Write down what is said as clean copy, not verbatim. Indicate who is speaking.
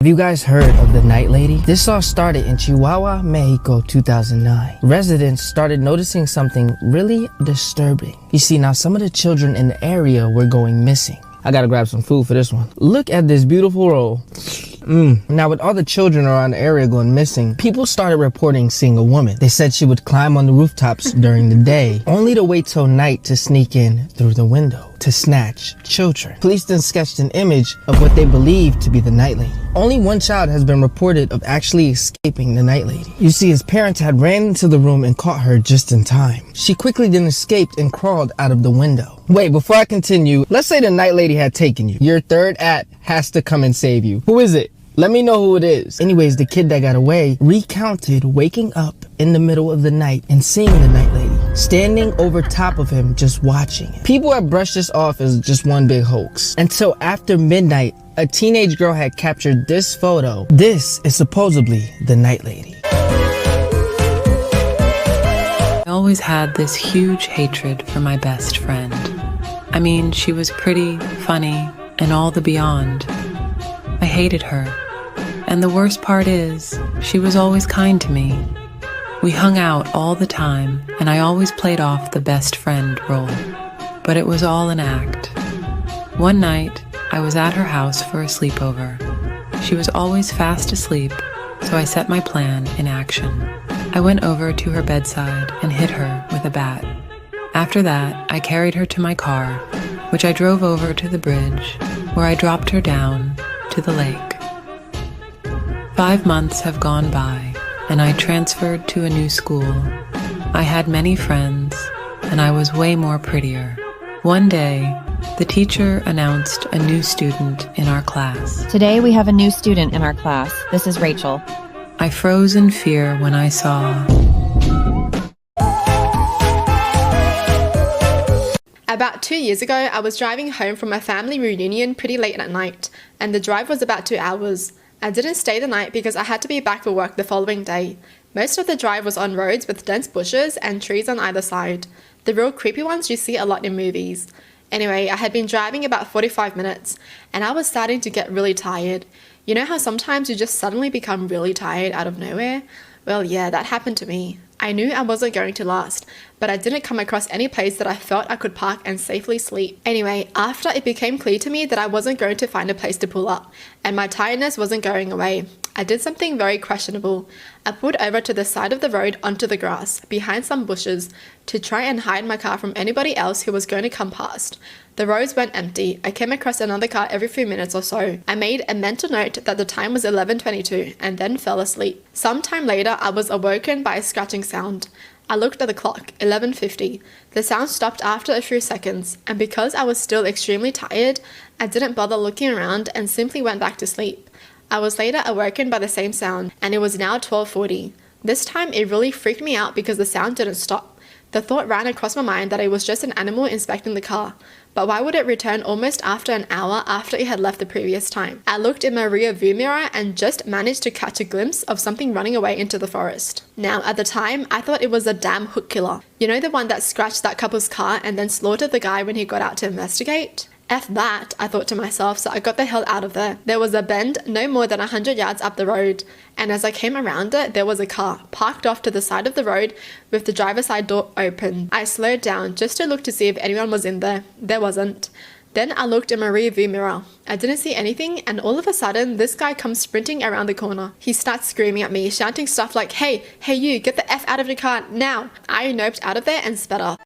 Speaker 1: Have you guys heard of the night lady? This all started in Chihuahua, Mexico, 2009. Residents started noticing something really disturbing. You see, now some of the children in the area were going missing. I gotta grab some food for this one. Look at this beautiful roll. Now with all the children around the area going missing, people started reporting seeing a woman. They said she would climb on the rooftops during the day, only to wait till night to sneak in through the window to snatch children. Police then sketched an image of what they believed to be the night lady. Only one child has been reported of actually escaping the night lady. You see, his parents had ran into the room and caught her just in time. She quickly then escaped and crawled out of the window. Wait, before I continue, let's say the night lady had taken you. Your third act has to come and save you. Who is it? Let me know who it is. Anyways, the kid that got away recounted waking up in the middle of the night and seeing the night lady standing over top of him just watching it. People have brushed this off as just one big hoax until after midnight, a teenage girl had captured this photo. This is supposedly the night lady.
Speaker 2: I always had this huge hatred for my best friend. I mean, she was pretty, funny, and all the beyond. I hated her. And the worst part is, she was always kind to me. We hung out all the time, and I always played off the best friend role. But it was all an act. One night, I was at her house for a sleepover. She was always fast asleep, so I set my plan in action. I went over to her bedside and hit her with a bat. After that, I carried her to my car, which I drove over to the bridge, where I dropped her down to the lake. 5 months have gone by, and I transferred to a new school. I had many friends, and I was way more prettier. One day, the teacher announced a new student in our class.
Speaker 3: Today we have a new student in our class. This is Rachel.
Speaker 2: I froze in fear when I saw...
Speaker 4: About 2 years ago, I was driving home from a family reunion pretty late at night, and the drive was about 2 hours. I didn't stay the night because I had to be back for work the following day. Most of the drive was on roads with dense bushes and trees on either side. The real creepy ones you see a lot in movies. Anyway, I had been driving about 45 minutes, and I was starting to get really tired. You know how sometimes you just suddenly become really tired out of nowhere? Well, yeah, that happened to me. I knew I wasn't going to last, but I didn't come across any place that I felt I could park and safely sleep. Anyway, after it became clear to me that I wasn't going to find a place to pull up, and my tiredness wasn't going away, I did something very questionable. I pulled over to the side of the road onto the grass, behind some bushes, to try and hide my car from anybody else who was going to come past. The roads went empty. I came across another car every few minutes or so. I made a mental note that the time was 11:22 and then fell asleep. Sometime later, I was awoken by a scratching sound. I looked at the clock, 11:50. The sound stopped after a few seconds, and because I was still extremely tired, I didn't bother looking around and simply went back to sleep. I was later awoken by the same sound, and it was now 12:40. This time it really freaked me out because the sound didn't stop. The thought ran across my mind that it was just an animal inspecting the car. But why would it return almost after an hour after it had left the previous time? I looked in my rear view mirror and just managed to catch a glimpse of something running away into the forest. Now, at the time, I thought it was a damn hook killer. You know, the one that scratched that couple's car and then slaughtered the guy when he got out to investigate? F that, I thought to myself, so I got the hell out of there. There was a bend no more than 100 yards up the road, and as I came around it, there was a car parked off to the side of the road with the driver's side door open. I slowed down just to look to see if anyone was in there. There wasn't. Then I looked in my rear view mirror. I didn't see anything, and all of a sudden, this guy comes sprinting around the corner. He starts screaming at me, shouting stuff like, hey you, get the F out of the car, now! I noped out of there and sped off.